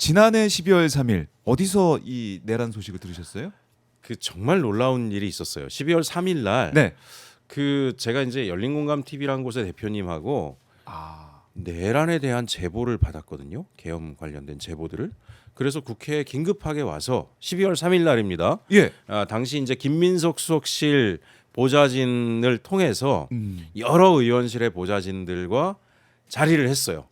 지난해 12월 3일 어디서 이 내란 소식을 들으셨어요? 그 정말 놀라운 일이 있었어요. 12월 3일 날 네. 그 제가 이제 열린공감 TV라는 곳의 대표님하고 내란에 대한 제보를 받았거든요. 계엄 관련된 제보들을. 그래서 국회에 긴급하게 와서 12월 3일 날입니다. 예. 당시 이제 김민석 수석실 보좌진을 통해서 여러 의원실의 보좌진들과 자리를 했어요.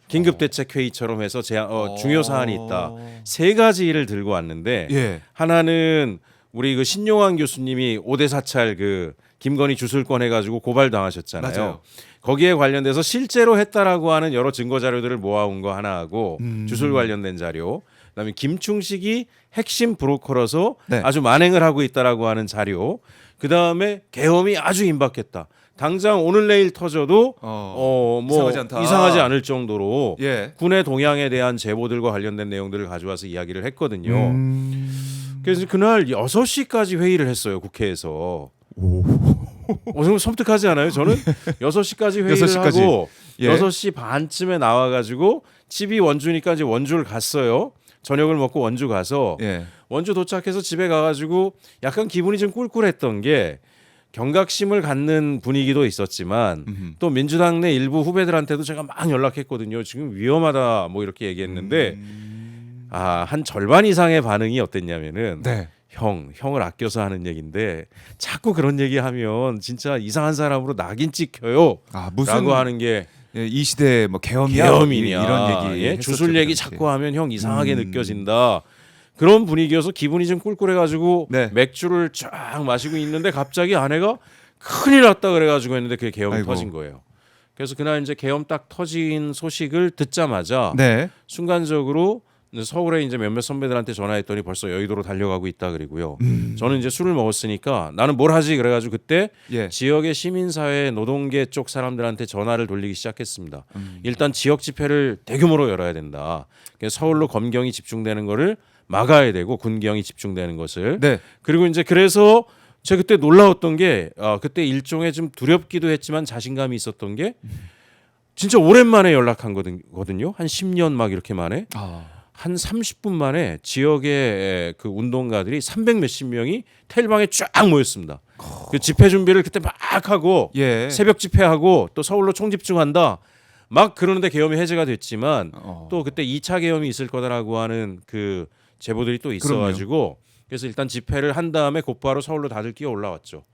긴급대책회의처럼 해서 중요 사안이 있다. 세 가지 일을 들고 왔는데 예. 하나는 우리 그 신용환 교수님이 5대 사찰 그 김건희 주술권 해가지고 고발당하셨잖아요. 맞아요. 거기에 관련돼서 실제로 했다라고 하는 여러 증거 자료들을 모아온 거 하나 하고 주술 관련된 자료. 그다음에 김충식이 핵심 브로커로서 네. 아주 만행을 하고 있다라고 하는 자료. 그다음에 계엄이 아주 임박했다. 당장 오늘 내일 터져도 뭐 이상하지 않다. 이상하지 않을 정도로 예. 군의 동향에 대한 제보들과 관련된 내용들을 가져와서 이야기를 했거든요. 그래서 그날 6시까지 회의를 했어요, 국회에서. 좀 섬뜩하지 않아요? 저는 6시까지 회의를 6시까지. 하고 예. 6시 반쯤에 나와가지고 집이 원주니까 이제 원주를 갔어요. 저녁을 먹고 원주 가서 예. 원주 도착해서 집에 가가지고 약간 기분이 좀 꿀꿀했던 게 경각심을 갖는 분위기도 있었지만 또 민주당 내 일부 후배들한테도 제가 막 연락했거든요. 지금 위험하다 뭐 이렇게 얘기했는데 한 절반 이상의 반응이 어땠냐면은 네. 형을 아껴서 하는 얘기인데 자꾸 그런 얘기하면 진짜 이상한 사람으로 낙인 찍혀요. 무슨 라고 하는 게 예, 이 시대 뭐 계엄이야 계엄이냐 이런 얘기 예? 주술 했었죠, 얘기 그때. 자꾸 하면 형 이상하게 느껴진다. 그런 분위기여서 기분이 좀 꿀꿀해가지고 네. 맥주를 쫙 마시고 있는데 갑자기 아내가 큰일 났다 그래가지고 했는데 그게 계엄이 아이고. 터진 거예요. 그래서 그날 이제 계엄 딱 터진 소식을 듣자마자 네. 순간적으로 서울에 이제 몇몇 선배들한테 전화했더니 벌써 여의도로 달려가고 있다 그리고요. 저는 이제 술을 먹었으니까 나는 뭘 하지 그래가지고 그때 예. 지역의 시민사회 노동계 쪽 사람들한테 전화를 돌리기 시작했습니다. 일단 지역 집회를 대규모로 열어야 된다. 그래서 서울로 검경이 집중되는 거를 막아야 되고 군경이 집중되는 것을. 네. 그리고 이제 그래서 제가 그때 놀라웠던 게 그때 일종의 좀 두렵기도 했지만 자신감이 있었던 게 진짜 오랜만에 연락한 거거든요. 한 10년 막 이렇게 만에. 한 30분 만에 지역의 그 운동가들이 300 몇십 명이 텔방에 쫙 모였습니다. 그 집회 준비를 그때 막 하고 예. 새벽 집회하고 또 서울로 총집중한다. 막 그러는데 계엄이 해제가 됐지만 또 그때 2차 계엄이 있을 거다라고 하는 그 제보들이 또 있어가지고 그래서 일단 집회를 한 다음에 곧바로 서울로 다들 끼어 올라왔죠.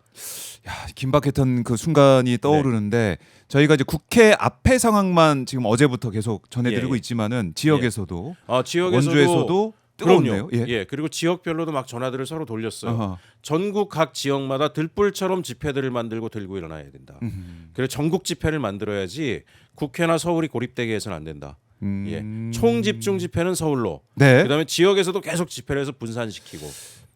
야, 긴박했던 그 순간이 떠오르는데 저희가 이제 국회 앞의 상황만 지금 어제부터 계속 전해드리고 예. 있지만은 지역에서도 지역에서도 원주에서도 뜨거웠네요. 그럼요. 예. 그리고 지역별로도 막 전화들을 서로 돌렸어요. 어허. 전국 각 지역마다 들불처럼 집회들을 만들고 들고 일어나야 된다. 그래서 전국 집회를 만들어야지 국회나 서울이 고립되게 해서는 안 된다. 예. 총집중 집회는 서울로. 네. 그다음에 지역에서도 계속 집회를 해서 분산시키고.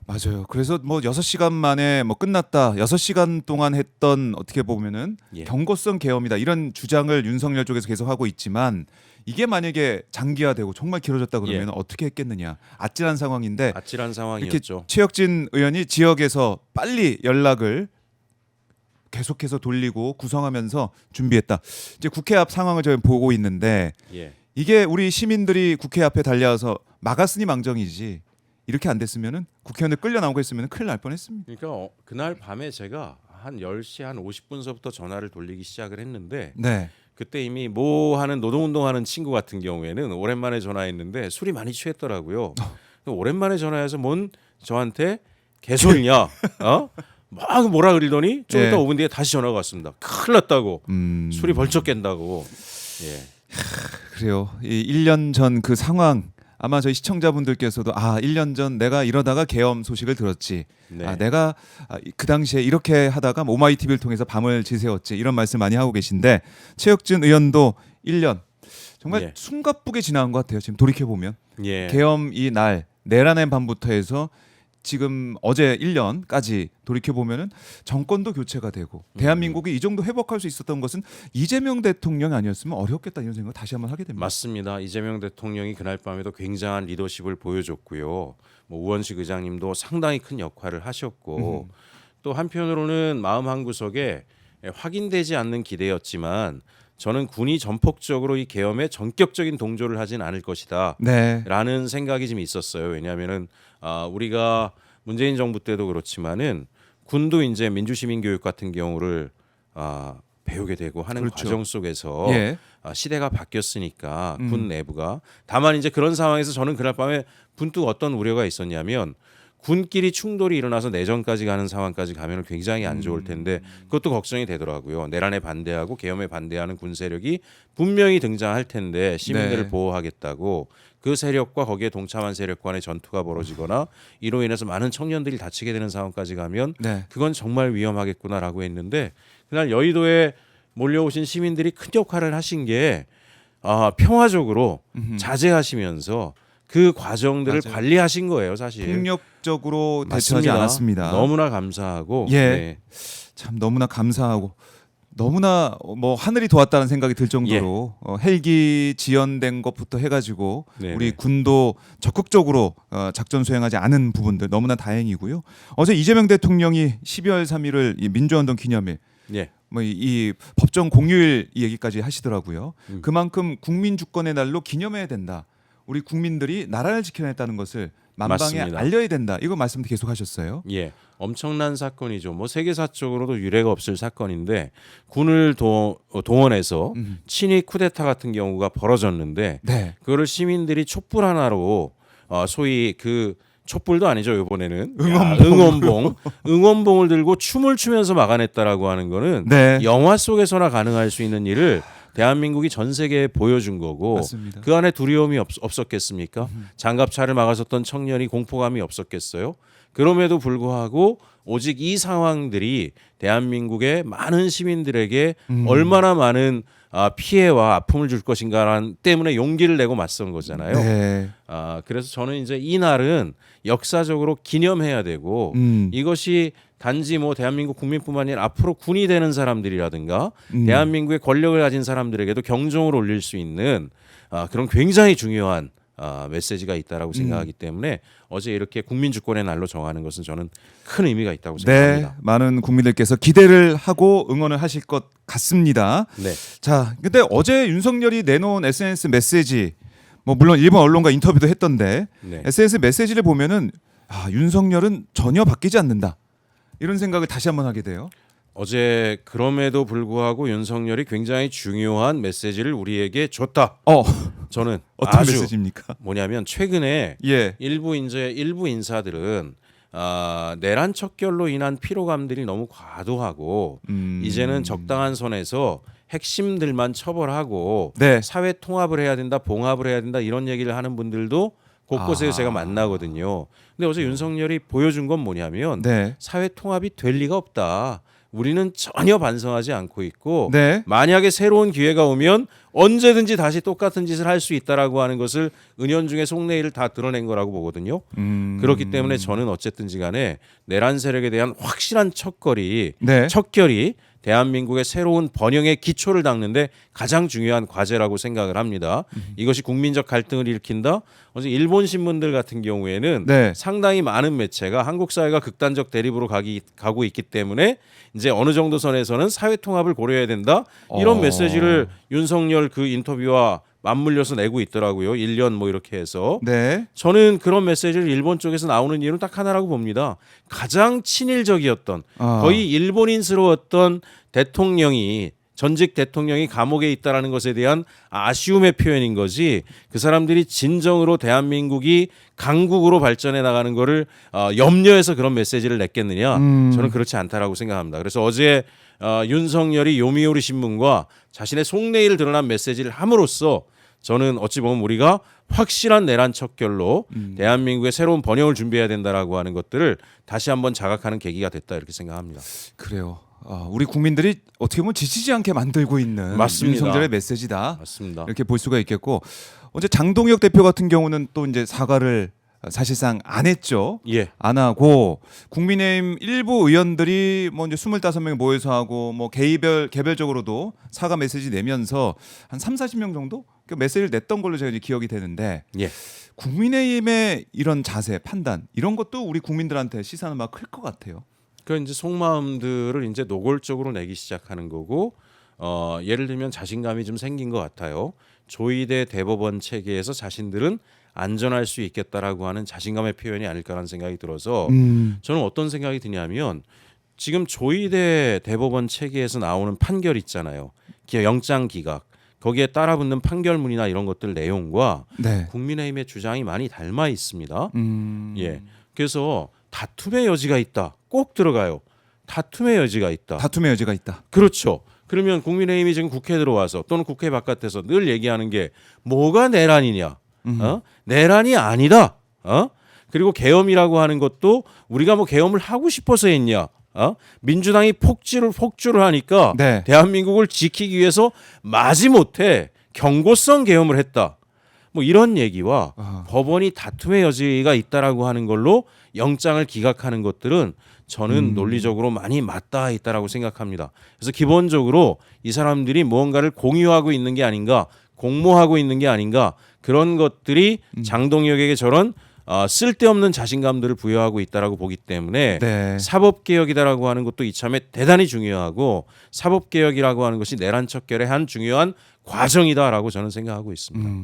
맞아요. 그래서 뭐 6시간 만에 뭐 끝났다. 6시간 동안 했던 어떻게 보면은 예. 경고성 계엄이다. 이런 주장을 윤석열 쪽에서 계속 하고 있지만 이게 만약에 장기화되고 정말 길어졌다 그러면 어떻게 했겠느냐. 아찔한 상황인데 아찔한 이렇게 상황이었죠. 최혁진 의원이 지역에서 빨리 연락을 계속해서 돌리고 구성하면서 준비했다. 이제 국회 앞 상황을 저희 보고 있는데 예. 이게 우리 시민들이 국회 앞에 달려와서 막았으니 망정이지. 이렇게 안 됐으면은 국회의원들 끌려 나오고 했으면 큰일 날 뻔했습니다. 그러니까 그날 밤에 제가 한 10시 한 50분서부터 전화를 돌리기 시작을 했는데 네. 그때 이미 뭐 하는 노동운동하는 친구 같은 경우에는 오랜만에 전화했는데 술이 많이 취했더라고요. 오랜만에 전화해서 뭔 저한테 개소리냐? 막 뭐라 그러더니 좀 이따 5분 뒤에 다시 전화가 왔습니다. 큰일 났다고. 술이 벌쩍 깬다고. 예. 그래요. 이 1년 전 그 상황 아마 저희 시청자분들께서도 1년 전 내가 이러다가 계엄 소식을 들었지. 네. 내가 그 당시에 이렇게 하다가 오마이 TV를 통해서 밤을 지새웠지. 이런 말씀 많이 하고 계신데 최혁진 의원도 1년 정말 숨가쁘게 지나간 것 같아요. 지금 돌이켜 보면 계엄 이 날 내란의 밤부터 해서 지금 어제 1년까지 돌이켜 보면은 정권도 교체가 되고 대한민국이 이 정도 회복할 수 있었던 것은 이재명 대통령이 아니었으면 어렵겠다 이런 생각 다시 한번 하게 됩니다. 맞습니다. 이재명 대통령이 그날 밤에도 굉장한 리더십을 보여줬고요. 뭐 우원식 의장님도 상당히 큰 역할을 하셨고 또 한편으로는 마음 한구석에 확인되지 않는 기대였지만 저는 군이 전폭적으로 이 계엄에 전격적인 동조를 하진 않을 것이다. 네. 라는 생각이 좀 있었어요. 왜냐하면은 우리가 문재인 정부 때도 그렇지만은 군도 이제 민주시민 교육 같은 경우를 배우게 되고 하는 그렇죠. 과정 속에서 예. 시대가 바뀌었으니까 군 내부가 다만 이제 그런 상황에서 저는 그날 밤에 문득 어떤 우려가 있었냐면 군끼리 충돌이 일어나서 내전까지 가는 상황까지 가면 굉장히 안 좋을 텐데 그것도 걱정이 되더라고요. 내란에 반대하고 계엄에 반대하는 군 세력이 분명히 등장할 텐데 시민들을 네. 보호하겠다고 그 세력과 거기에 동참한 세력 간의 전투가 벌어지거나 이로 인해서 많은 청년들이 다치게 되는 상황까지 가면 네. 그건 정말 위험하겠구나라고 했는데 그날 여의도에 몰려오신 시민들이 큰 역할을 하신 게 평화적으로 자제하시면서 그 과정들을 맞아요. 관리하신 거예요, 사실. 폭력적으로 대처하지 맞습니다. 않았습니다. 너무나 감사하고 예. 네. 참 너무나 감사하고 너무나 뭐 하늘이 도왔다는 생각이 들 정도로 헬기 지연된 것부터 해가지고 네네. 우리 군도 적극적으로 작전 수행하지 않은 부분들 너무나 다행이고요. 어제 이재명 대통령이 12월 3일을 이 민주화운동 기념일 예. 뭐 이 법정 공휴일 이 얘기까지 하시더라고요. 그만큼 국민 주권의 날로 기념해야 된다. 우리 국민들이 나라를 지켜냈다는 것을 만방에 맞습니다. 알려야 된다. 이거 말씀 계속 하셨어요. 예, 엄청난 사건이죠. 뭐 세계사적으로도 유례가 없을 사건인데 군을 동원해서 친위 쿠데타 같은 경우가 벌어졌는데 네. 그거를 시민들이 촛불 하나로 소위 그 촛불도 아니죠 이번에는 응원봉을 들고 춤을 추면서 막아냈다라고 하는 거는 네. 영화 속에서나 가능할 수 있는 일을 대한민국이 전 세계에 보여준 거고 맞습니다. 그 안에 두려움이 없었겠습니까? 장갑차를 막아섰던 청년이 공포감이 없었겠어요? 그럼에도 불구하고 오직 이 상황들이 대한민국의 많은 시민들에게 얼마나 많은 피해와 아픔을 줄 것인가 때문에 용기를 내고 맞선 거잖아요. 네. 그래서 저는 이제 이 날은 역사적으로 기념해야 되고 이것이 단지 뭐 대한민국 국민뿐만 아니라 앞으로 군이 되는 사람들이라든가 대한민국의 권력을 가진 사람들에게도 경종을 울릴 수 있는 그런 굉장히 중요한 메시지가 있다라고 생각하기 때문에 어제 이렇게 국민주권의 날로 정하는 것은 저는 큰 의미가 있다고 생각합니다. 네, 많은 국민들께서 기대를 하고 응원을 하실 것 같습니다. 네. 자, 근데 어제 윤석열이 내놓은 SNS 메시지, 뭐 물론 일본 언론과 인터뷰도 했던데 네. SNS 메시지를 보면은 윤석열은 전혀 바뀌지 않는다. 이런 생각을 다시 한번 하게 돼요. 어제 그럼에도 불구하고 윤석열이 굉장히 중요한 메시지를 우리에게 줬다. 저는 어떤 아주 메시지입니까? 뭐냐면 최근에 예. 일부 인사들은 내란 척결로 인한 피로감들이 너무 과도하고 이제는 적당한 선에서 핵심들만 처벌하고 네. 사회 통합을 해야 된다, 봉합을 해야 된다 이런 얘기를 하는 분들도 곳곳에서 제가 만나거든요. 근데 어제 윤석열이 보여준 건 뭐냐면 네. 사회 통합이 될 리가 없다. 우리는 전혀 반성하지 않고 있고 네. 만약에 새로운 기회가 오면 언제든지 다시 똑같은 짓을 할 수 있다라고 하는 것을 은연중에 속내를 다 드러낸 거라고 보거든요. 그렇기 때문에 저는 어쨌든지 간에 내란 세력에 대한 확실한 척결이 대한민국의 새로운 번영의 기초를 닦는데 가장 중요한 과제라고 생각을 합니다. 이것이 국민적 갈등을 일으킨다. 어제 일본 신문들 같은 경우에는 상당히 많은 매체가 한국 사회가 극단적 대립으로 가고 있기 때문에 이제 어느 정도 선에서는 사회 통합을 고려해야 된다. 이런 메시지를 윤석열 그 인터뷰와 맞물려서 내고 있더라고요. 1년 뭐 이렇게 해서. 네. 저는 그런 메시지를 일본 쪽에서 나오는 이유는 딱 하나라고 봅니다. 가장 친일적이었던 거의 일본인스러웠던 전직 대통령이 감옥에 있다라는 것에 대한 아쉬움의 표현인 거지 그 사람들이 진정으로 대한민국이 강국으로 발전해 나가는 거를 염려해서 그런 메시지를 냈겠느냐 저는 그렇지 않다라고 생각합니다. 그래서 어제 윤석열이 요미우리 신문과 자신의 속내를 드러난 메시지를 함으로써 저는 어찌 보면 우리가 확실한 내란 척결로 대한민국의 새로운 번영을 준비해야 된다라고 하는 것들을 다시 한번 자각하는 계기가 됐다 이렇게 생각합니다. 그래요. 우리 국민들이 어떻게 보면 지치지 않게 만들고 있는 맞습니다. 윤석열의 메시지다. 맞습니다. 이렇게 볼 수가 있겠고 어제 장동혁 대표 같은 경우는 또 이제 사과를 사실상 안 했죠. 예. 안 하고 국민의힘 일부 의원들이 뭐 이제 25명이 모여서 하고 뭐 개별적으로도 사과 메시지 내면서 한 30-40명 정도 그 메시지를 냈던 걸로 제가 이제 기억이 되는데 예. 국민의힘의 이런 자세, 판단 이런 것도 우리 국민들한테 시사는 막 클 것 같아요. 그 이제 속마음들을 이제 노골적으로 내기 시작하는 거고 예를 들면 자신감이 좀 생긴 것 같아요. 조이대 대법원 체계에서 자신들은 안전할 수 있겠다라고 하는 자신감의 표현이 아닐까라는 생각이 들어서 저는 어떤 생각이 드냐면 지금 조이대 대법원 체계에서 나오는 판결 있잖아요. 영장 기각 거기에 따라붙는 판결문이나 이런 것들 내용과 네. 국민의힘의 주장이 많이 닮아 있습니다. 예, 그래서 다툼의 여지가 있다. 꼭 들어가요. 다툼의 여지가 있다. 다툼의 여지가 있다. 그렇죠. 그러면 국민의힘이 지금 국회에 들어와서 또는 국회 바깥에서 늘 얘기하는 게 뭐가 내란이냐? 내란이 아니다. 그리고 계엄이라고 하는 것도 우리가 뭐 계엄을 하고 싶어서 했냐? 민주당이 폭주를 하니까 네. 대한민국을 지키기 위해서 마지못해 경고성 계엄을 했다. 뭐 이런 얘기와 법원이 다툼의 여지가 있다라고 하는 걸로 영장을 기각하는 것들은 저는 논리적으로 많이 맞닿아 있다라고 생각합니다. 그래서 기본적으로 이 사람들이 무언가를 공유하고 있는 게 아닌가, 공모하고 있는 게 아닌가 그런 것들이 장동혁에게 저런 쓸데없는 자신감들을 부여하고 있다라고 보기 때문에 네. 사법개혁이다라고 하는 것도 이참에 대단히 중요하고 사법개혁이라고 하는 것이 내란 척결의 한 중요한 과정이다라고 저는 생각하고 있습니다.